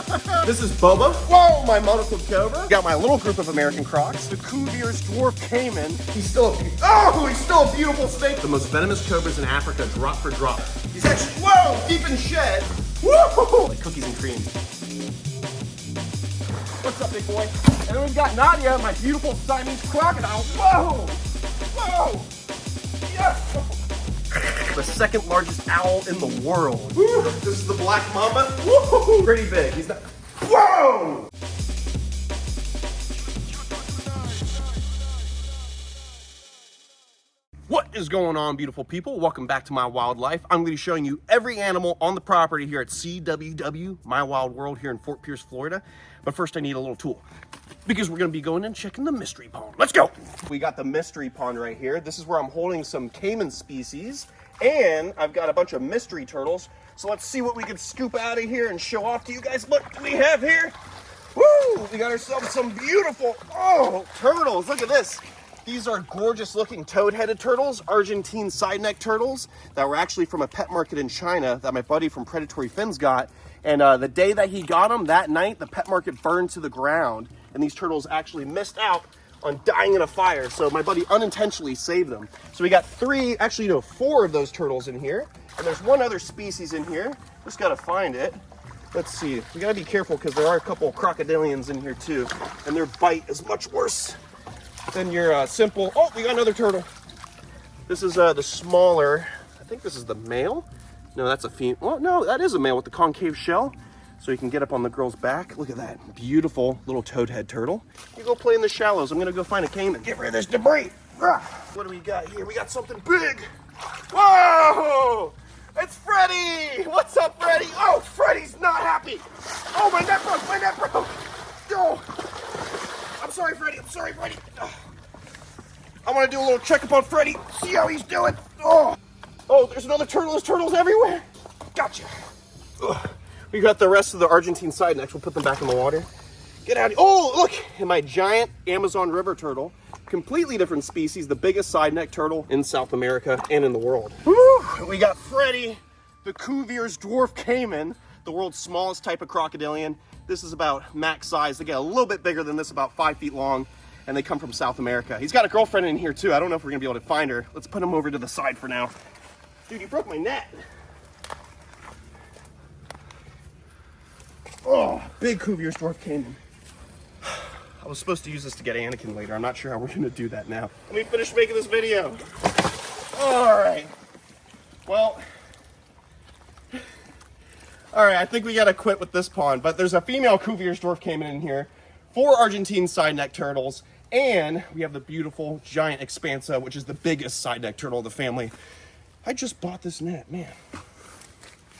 This is Boba. Whoa, my monocled cobra. Got my little group of American crocs. The Cuvier's dwarf caiman. He's still a beautiful snake. The most venomous cobras in Africa, drop for drop. He's actually, whoa, deep in shed. Whoa, like cookies and cream. What's up, big boy? And then we've got Nadia, my beautiful Siamese crocodile. Whoa, whoa, yeah. The second largest owl in the world. Woo. This is the black mamba. Woo. Pretty big. He's not. Whoa! What is going on, beautiful people? Welcome back to My Wildlife. I'm going to be showing you every animal on the property here at CWW, My Wild World here in Fort Pierce, Florida. But first I need a little tool because we're going to be going and checking the mystery pond. Let's go! We got the mystery pond right here. This is where I'm holding some caiman species, and I've got a bunch of mystery turtles. So let's see what we can scoop out of here and show off to you guys. What do we have here? Woo! We got ourselves some beautiful, turtles. Look at this. These are gorgeous looking toad-headed turtles, Argentine side-neck turtles that were actually from a pet market in China that my buddy from Predatory Fins got. And the day that he got them, that night, the pet market burned to the ground. And these turtles actually missed out on dying in a fire. So my buddy unintentionally saved them. So we got four of those turtles in here. And there's one other species in here. Just gotta find it. Let's see. We gotta be careful because there are a couple of crocodilians in here too. And their bite is much worse than your simple. Oh, we got another turtle. This is the smaller. I think this is the male. No, that's a female. Well, no, that is a male with the concave shell. So you can get up on the girl's back. Look at that beautiful little toad head turtle. You go play in the shallows. I'm gonna go find a caiman. Get rid of this debris. What do we got here? We got something big. Whoa! It's Freddy! What's up, Freddy? Oh, Freddy's not happy. Oh, my net broke, Oh, I'm sorry, Freddy. I want to do a little checkup on Freddy. See how he's doing. Oh, there's another turtle. There's turtles everywhere. Gotcha. Ugh. We got the rest of the Argentine side necks. We'll put them back in the water. Get out of here. Oh, look. And my giant Amazon river turtle. Completely different species. The biggest side neck turtle in South America and in the world. Woo! We got Freddy, the Cuvier's dwarf caiman, the world's smallest type of crocodilian. This is about max size. They get a little bit bigger than this, about 5 feet long, and they come from South America. He's got a girlfriend in here too. I don't know if we're gonna be able to find her. Let's put him over to the side for now. Dude, you broke my net. Oh, big Cuvier's dwarf caiman. I was supposed to use this to get Anakin later. I'm not sure how we're gonna do that now. Let me finish making this video. All right. Well, all right, I think we gotta quit with this pond, but there's a female Cuvier's dwarf caiman in here, 4 Argentine side neck turtles, and we have the beautiful giant Expansa, which is the biggest side neck turtle of the family. I just bought this net, man.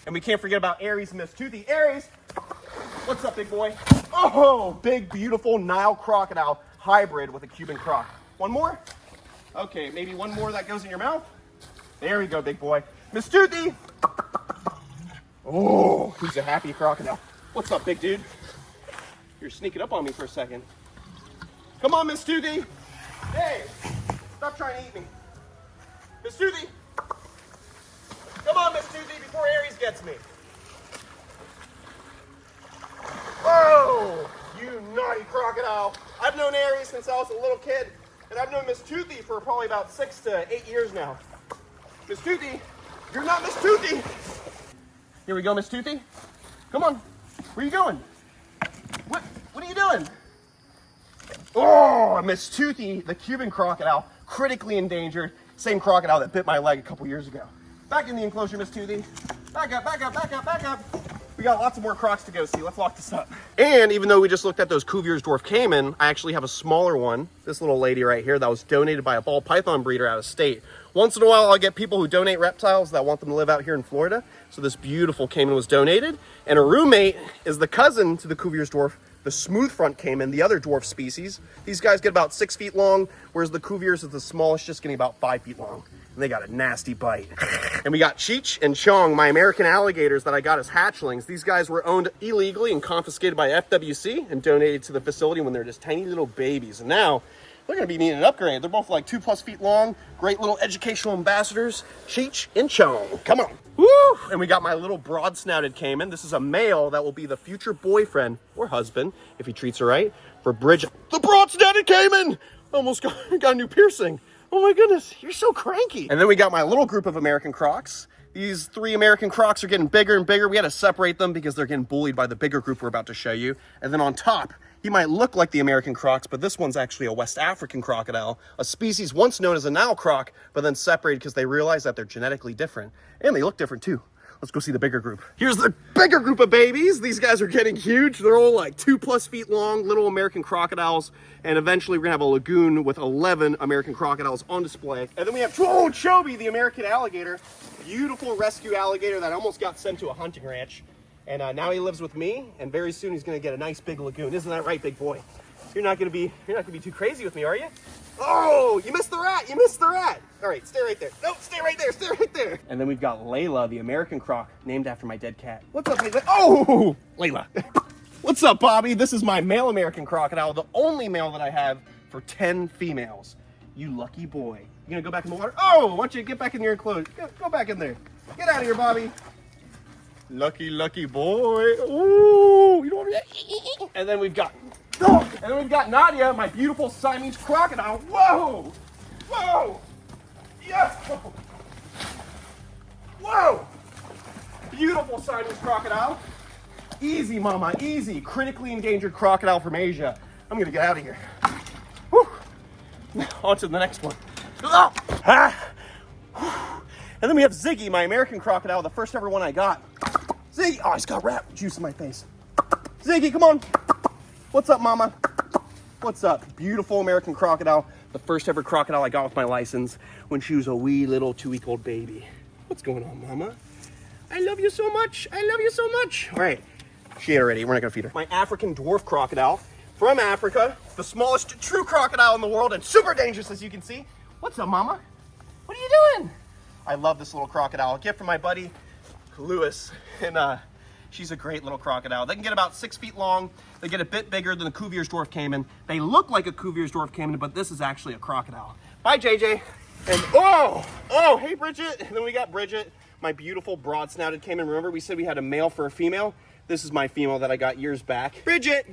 And we can't forget about Aries, Miss Toothy. Aries, what's up, big boy? Oh, big, beautiful Nile crocodile hybrid with a Cuban croc. One more? Okay, maybe one more that goes in your mouth. There we go, big boy. Miss Toothy. Oh, he's a happy crocodile. What's up, big dude? You're sneaking up on me for a second. Come on, Miss Toothy. Hey, stop trying to eat me. Miss Toothy. Come on, Miss Toothy, before Aries gets me. Whoa, you naughty crocodile. I've known Aries since I was a little kid, and I've known Miss Toothy for probably about 6 to 8 years now. Miss Toothy, you're not Miss Toothy. Here we go, Miss Toothy. Come on, where are you going? What are you doing? Oh, Miss Toothy, the Cuban crocodile, critically endangered. Same crocodile that bit my leg a couple years ago. Back in the enclosure, Miss Toothy. Back up. We got lots of more crocs to go see. Let's lock this up. And even though we just looked at those Cuvier's dwarf caiman, I actually have a smaller one. This little lady right here that was donated by a ball python breeder out of state. Once in a while, I'll get people who donate reptiles that want them to live out here in Florida. So this beautiful caiman was donated. And her roommate is the cousin to the Cuvier's dwarf, the smooth front caiman, the other dwarf species. These guys get about 6 feet long, whereas the Cuvier's is the smallest, just getting about 5 feet long. And they got a nasty bite. And we got Cheech and Chong, my American alligators that I got as hatchlings. These guys were owned illegally and confiscated by FWC and donated to the facility when they're just tiny little babies. And now They're gonna be needing an upgrade. They're both like 2+ feet long, great little educational ambassadors. Cheech and Chong, come on. Woo! And we got my little broad-snouted Cayman. This is a male that will be the future boyfriend or husband, if he treats her right, for Bridget. The broad-snouted Cayman! Almost got a new piercing. Oh my goodness, you're so cranky. And then we got my little group of American Crocs. These 3 American Crocs are getting bigger and bigger. We had to separate them because they're getting bullied by the bigger group we're about to show you. And then on top, he might look like the American Crocs, but this one's actually a West African crocodile, a species once known as a Nile croc, but then separated because they realized that they're genetically different. And they look different too. Let's go see the bigger group. Here's the bigger group of babies. These guys are getting huge. They're all like 2+ feet long, little American crocodiles. And eventually we're gonna have a lagoon with 11 American crocodiles on display. And then we have Chobi, the American alligator. Beautiful rescue alligator that almost got sent to a hunting ranch. And now he lives with me, and very soon he's gonna get a nice big lagoon. Isn't that right, big boy? You're not gonna be too crazy with me, are you? Oh, you missed the rat, you missed the rat. All right, stay right there. No, stay right there, stay right there. And then we've got Layla, the American croc, named after my dead cat. What's up, Layla? Oh, Layla. What's up, Bobby? This is my male American crocodile, the only male that I have for 10 females. You lucky boy. You gonna go back in the water? Oh, why don't you get back in your enclosure? Go back in there. Get out of here, Bobby. Lucky, lucky boy. Ooh, you know what? And then we've got, Nadia, my beautiful Siamese crocodile. Whoa, whoa, yes, whoa. Beautiful Siamese crocodile. Easy, mama, easy. Critically endangered crocodile from Asia. I'm gonna get out of here. Whew. On to the next one. And then we have Ziggy, my American crocodile, the first ever one I got. Ziggy, oh, he's got rat juice in my face. Ziggy, come on. What's up, mama? What's up? Beautiful American crocodile, the first ever crocodile I got with my license when she was a wee little 2-week-old baby. What's going on, mama? I love you so much. I love you so much. All right, she ate already. We're not gonna feed her. My African dwarf crocodile from Africa, the smallest true crocodile in the world and super dangerous, as you can see. What's up, mama? What are you doing? I love this little crocodile. A gift from my buddy, Lewis, and she's a great little crocodile. They can get about 6 feet long. They get a bit bigger than the Cuvier's dwarf caiman. They look like a Cuvier's dwarf caiman, but this is actually a crocodile. Bye, JJ. And oh, hey, Bridget. And then we got Bridget, my beautiful broad-snouted caiman. Remember we said we had a male for a female? This is my female that I got years back. Bridget.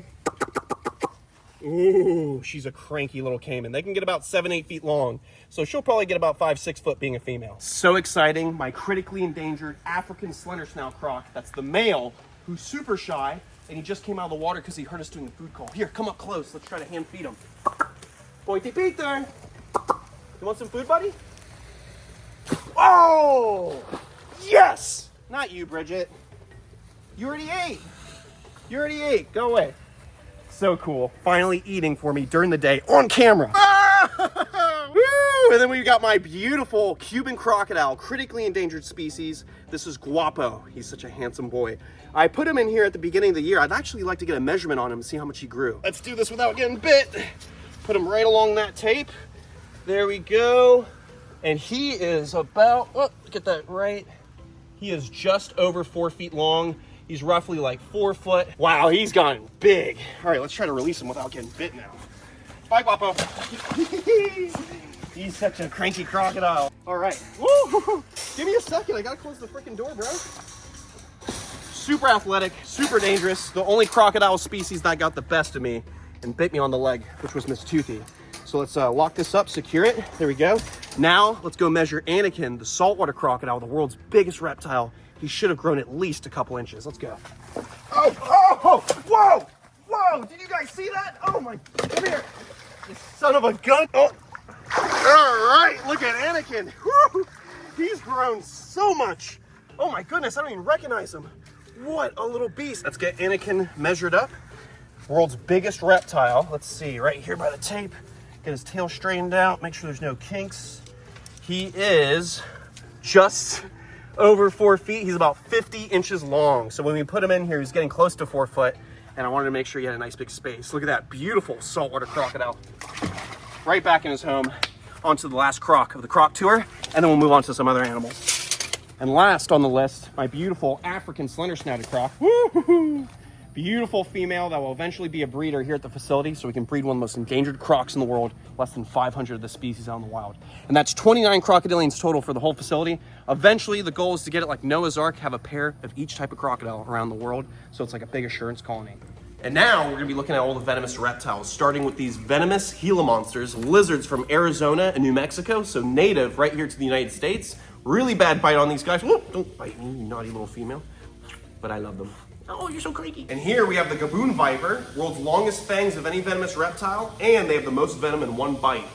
Ooh, she's a cranky little caiman. They can get about 7-8 feet long. So she'll probably get about 5-6 foot being a female. So exciting. My critically endangered African slender snout croc. That's the male who's super shy. And he just came out of the water because he heard us doing the food call. Here, come up close. Let's try to hand feed him. Pointy Peter. You want some food, buddy? Oh, yes. Not you, Bridget. You already ate. You already ate. Go away. So cool. Finally eating for me during the day on camera. Woo! And then we've got my beautiful Cuban crocodile, critically endangered species. This is Guapo. He's such a handsome boy. I put him in here at the beginning of the year. I'd actually like to get a measurement on him and see how much he grew. Let's do this without getting bit. Put him right along that tape. There we go. And he is about, get that right. He is just over 4 feet long. He's roughly like 4 foot. Wow, he's gotten big. All right, let's try to release him without getting bit now. Bye, Guapo. He's such a cranky crocodile. All right. Woo! Give me a second. I gotta close the freaking door, bro. Super athletic, super dangerous. The only crocodile species that got the best of me and bit me on the leg, which was Miss Toothy. So let's lock this up, secure it. There we go. Now let's go measure Anakin, the saltwater crocodile, the world's biggest reptile. He should have grown at least a couple inches. Let's go. Oh, whoa, whoa. Did you guys see that? Oh my, come here. You son of a gun. Oh. All right, look at Anakin. Woo. He's grown so much. Oh my goodness, I don't even recognize him. What a little beast. Let's get Anakin measured up. World's biggest reptile. Let's see, right here by the tape. Get his tail straightened out, make sure there's no kinks. He is just over 4 feet. He's about 50 inches long. So when we put him in here, he's getting close to 4 foot. And I wanted to make sure he had a nice big space. Look at that beautiful saltwater crocodile. Right back in his home. Onto the last croc of the croc tour. And then we'll move on to some other animals. And last on the list, my beautiful African slender snouted croc. Woo-hoo-hoo. Beautiful female that will eventually be a breeder here at the facility, so we can breed one of the most endangered crocs in the world, less than 500 of the species out in the wild. And that's 29 crocodilians total for the whole facility. Eventually, the goal is to get it like Noah's Ark, have a pair of each type of crocodile around the world, so it's like a big assurance colony. And now we're gonna be looking at all the venomous reptiles, starting with these venomous Gila monsters, lizards from Arizona and New Mexico, so native right here to the United States. Really bad bite on these guys. Whoop, don't bite me, you naughty little female. But I love them. Oh, you're so creaky. And here we have the gaboon viper, world's longest fangs of any venomous reptile, and they have the most venom in one bite.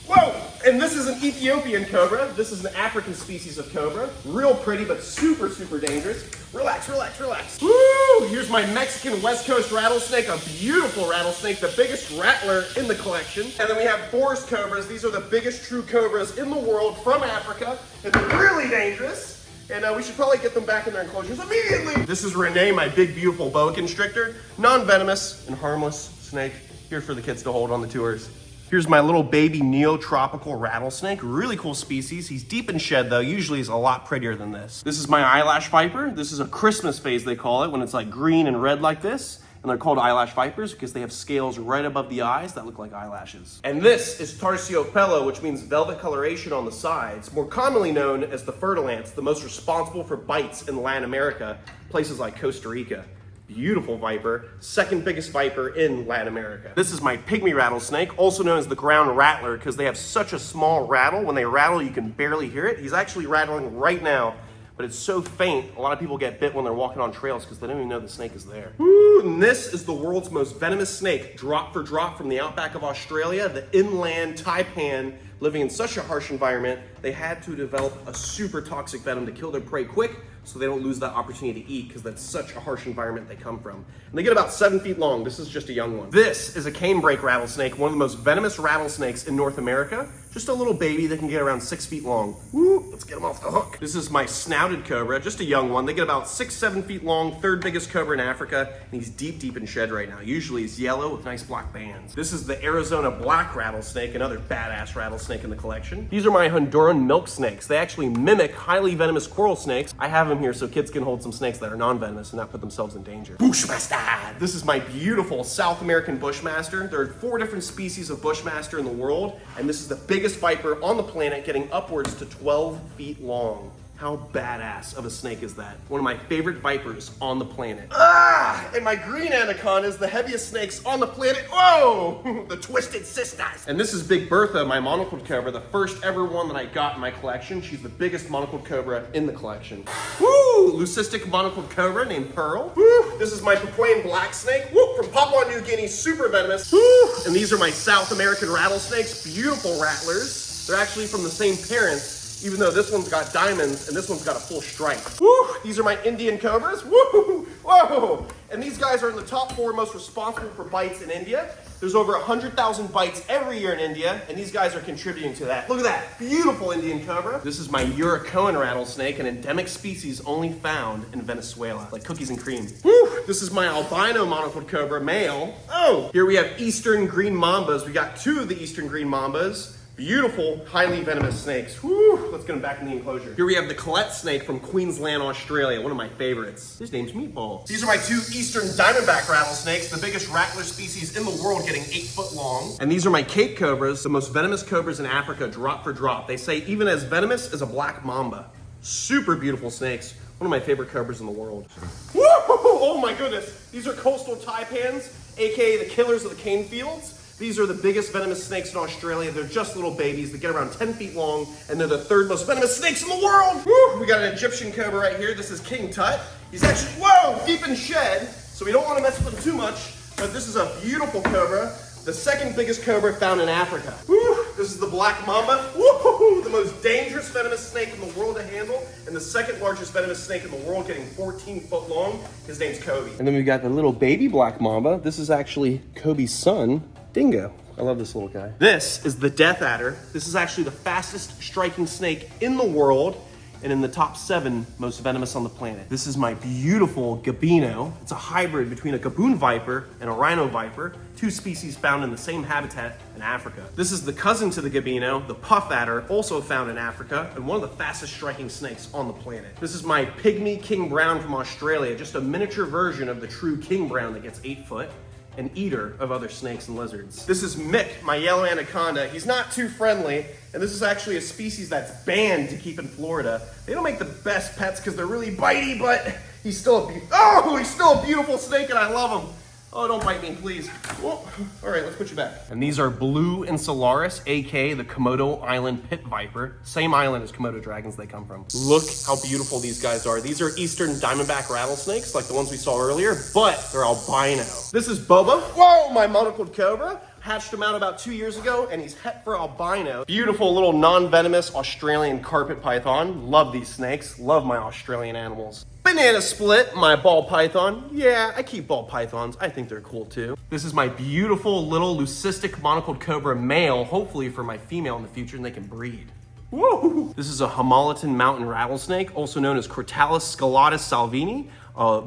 Whoa! And this is an Ethiopian cobra. This is an African species of cobra. Real pretty, but super, super dangerous. Relax, relax, relax. Woo! Here's my Mexican West Coast rattlesnake, a beautiful rattlesnake, the biggest rattler in the collection. And then we have forest cobras. These are the biggest true cobras in the world from Africa, and they're really dangerous. And we should probably get them back in their enclosures immediately. This is Renee, my big, beautiful boa constrictor. Non-venomous and harmless snake, here for the kids to hold on the tours. Here's my little baby neotropical rattlesnake, really cool species. He's deep in shed though, usually he's a lot prettier than this. This is my eyelash viper. This is a Christmas phase, they call it, when it's like green and red like this. And they're called eyelash vipers because they have scales right above the eyes that look like eyelashes. And this is Tarsiopello, which means velvet coloration on the sides, more commonly known as the fertile ants, the most responsible for bites in Latin America, places like Costa Rica. Beautiful viper, second biggest viper in Latin America. This is my pygmy rattlesnake, also known as the ground rattler, because they have such a small rattle. When they rattle, you can barely hear it. He's actually rattling right now, but it's so faint, a lot of people get bit when they're walking on trails because they don't even know the snake is there. Woo, and this is the world's most venomous snake, drop for drop from the outback of Australia, the inland taipan. Living in such a harsh environment, they had to develop a super toxic venom to kill their prey quick so they don't lose that opportunity to eat because that's such a harsh environment they come from. And they get about 7 feet long. This is just a young one. This is a canebrake rattlesnake, one of the most venomous rattlesnakes in North America. Just a little baby that can get around 6 feet long. Woo, let's get him off the hook. This is my snouted cobra, just a young one. They get about 6-7 feet long, third biggest cobra in Africa, and he's deep, deep in shed right now. Usually he's yellow with nice black bands. This is the Arizona black rattlesnake, another badass rattlesnake in the collection. These are my Honduran milk snakes. They actually mimic highly venomous coral snakes. I have them here so kids can hold some snakes that are non-venomous and not put themselves in danger. Bushmaster! This is my beautiful South American Bushmaster. There are 4 different species of Bushmaster in the world, and this is the biggest viper on the planet, getting upwards to 12 feet long. How badass of a snake is that? One of my favorite vipers on the planet. Ah! And my green anaconda is the heaviest snakes on the planet. Whoa! The Twisted Sisters. And this is Big Bertha, my monocled cobra, the first ever one that I got in my collection. She's the biggest monocled cobra in the collection. Woo! Leucistic monocled cobra named Pearl. Woo! This is my Papuan black snake. Woo! From Papua New Guinea, super venomous. Woo! And these are my South American rattlesnakes, beautiful rattlers. They're actually from the same parents, even though this one's got diamonds and this one's got a full stripe. Woo! These are my Indian cobras. Woo! Whoa! And these guys are in the top 4 most responsible for bites in India. There's over 100,000 bites every year in India, and these guys are contributing to that. Look at that, beautiful Indian cobra. This is my Uracoan rattlesnake, an endemic species only found in Venezuela, like cookies and cream. Woo! This is my albino monocled cobra, male. Oh! Here we have eastern green mambas. We got 2 of the eastern green mambas. Beautiful, highly venomous snakes. Woo! Let's get them back in the enclosure. Here we have the Colette snake from Queensland, Australia, one of my favorites. His name's Meatball. These are my 2 eastern diamondback rattlesnakes, the biggest rattler species in the world, getting 8 foot long. And these are my Cape cobras, the most venomous cobras in Africa, drop for drop. They say even as venomous as a black mamba. Super beautiful snakes. One of my favorite cobras in the world. Woo! Oh my goodness. These are coastal taipans, aka the killers of the cane fields. These are the biggest venomous snakes in Australia. They're just little babies. They get around 10 feet long, and they're the 3rd most venomous snakes in the world. Woo! We got an Egyptian cobra right here. This is King Tut. He's actually, whoa, deep in shed, so we don't want to mess with him too much, but this is a beautiful cobra, the 2nd biggest cobra found in Africa. Woo! This is the black mamba. Woo! The most dangerous venomous snake in the world to handle, and the 2nd largest venomous snake in the world, getting 14 foot long. His name's Kobe. And then we've got the little baby black mamba. This is actually Kobe's son, Dingo. I love this little guy. This is the death adder. This is actually the fastest striking snake in the world. and in the top 7 most venomous on the planet. This is my beautiful Gabino. It's a hybrid between a gaboon viper and a rhino viper, 2 species found in the same habitat in Africa. This is the cousin to the Gabino, the puff adder, also found in Africa, and one of the fastest striking snakes on the planet. This is my pygmy king brown from Australia, just a miniature version of the true king brown that gets 8 foot. An eater of other snakes and lizards. This is Mick, my yellow anaconda. He's not too friendly, and this is actually a species that's banned to keep in Florida. They don't make the best pets because they're really bitey, but he's still a beautiful snake, and I love him. Oh, don't bite me, please. Well, all right, let's put you back. And these are blue Insularis, aka the Komodo Island pit viper. Same island as Komodo dragons they come from. Look how beautiful these guys are. These are eastern diamondback rattlesnakes, like the ones we saw earlier, but they're albino. This is Boba. Whoa, my monocled cobra. Hatched him out about 2 years ago, and he's het for albino. Beautiful little non-venomous Australian carpet python. Love these snakes. Love my Australian animals. Banana split, my ball python. Yeah, I keep ball pythons. I think they're cool too. This is my beautiful little leucistic monocled cobra male, hopefully for my female in the future, and they can breed. Woo! This is a Homolotan mountain rattlesnake, also known as Crotalus scalatus salvini.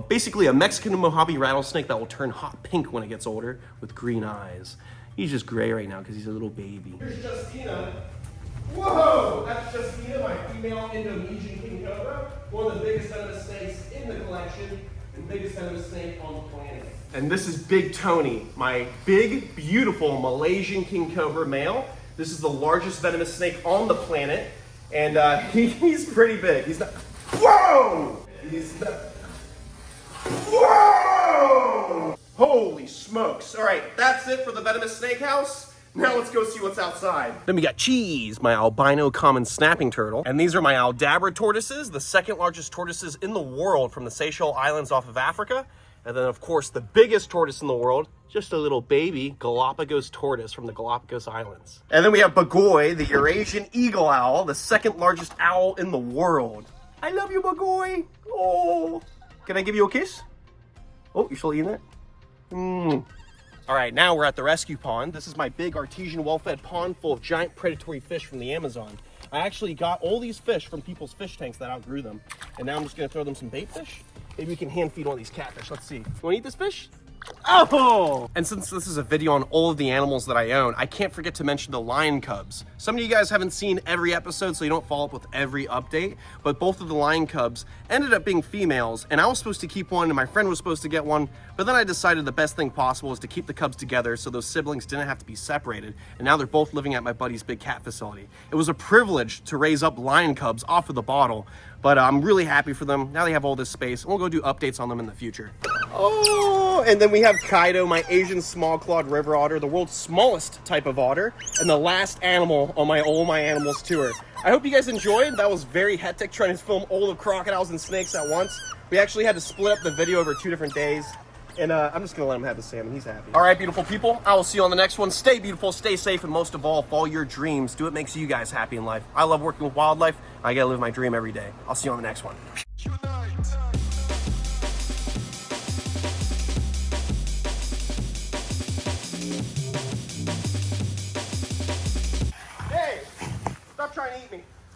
Basically a Mexican Mojave rattlesnake that will turn hot pink when it gets older with green eyes. He's just gray right now because he's a little baby. Here's Justina. Whoa! That's Justina, my female Indonesian king cobra. One of the biggest venomous snakes in the collection and biggest venomous snake on the planet. And this is Big Tony, my big, beautiful Malaysian king cobra male. This is the largest venomous snake on the planet, and he's pretty big. He's not. Whoa! He's not. Whoa! Holy smokes. All right, that's it for the venomous snake house. Now let's go see what's outside. Then we got Cheese, my albino common snapping turtle. And these are my Aldabra tortoises, the 2nd largest tortoises in the world from the Seychelles Islands off of Africa. And then of course, the biggest tortoise in the world, just a little baby Galapagos tortoise from the Galapagos Islands. And then we have Bagoy, the Eurasian eagle owl, the 2nd largest owl in the world. I love you, Bagoy. Oh, can I give you a kiss? Oh, you're still eating it? All right, now we're at the rescue pond. This is my big artesian well-fed pond full of giant predatory fish from the Amazon. I actually got all these fish from people's fish tanks that outgrew them. And now I'm just gonna throw them some bait fish. Maybe we can hand feed one of these catfish. Let's see. You wanna eat this fish? Oh! And since this is a video on all of the animals that I own, I can't forget to mention the lion cubs. Some of you guys haven't seen every episode, so you don't follow up with every update, but both of the lion cubs ended up being females, and I was supposed to keep one, and my friend was supposed to get one, but then I decided the best thing possible is to keep the cubs together so those siblings didn't have to be separated, and now they're both living at my buddy's big cat facility. It was a privilege to raise up lion cubs off of the bottle, but I'm really happy for them. Now they have all this space, and we'll go do updates on them in the future. Oh, and then we have Kaido, my Asian small-clawed river otter, the world's smallest type of otter, and the last animal on my All My Animals tour. I hope you guys enjoyed. That was very hectic trying to film all the crocodiles and snakes at once. We actually had to split up the video over 2 different days. And I'm just gonna let him have the salmon. He's happy. All right, beautiful people. I will see you on the next one. Stay beautiful, stay safe, and most of all, follow your dreams. Do what makes you guys happy in life. I love working with wildlife. I gotta live my dream every day. I'll see you on the next one.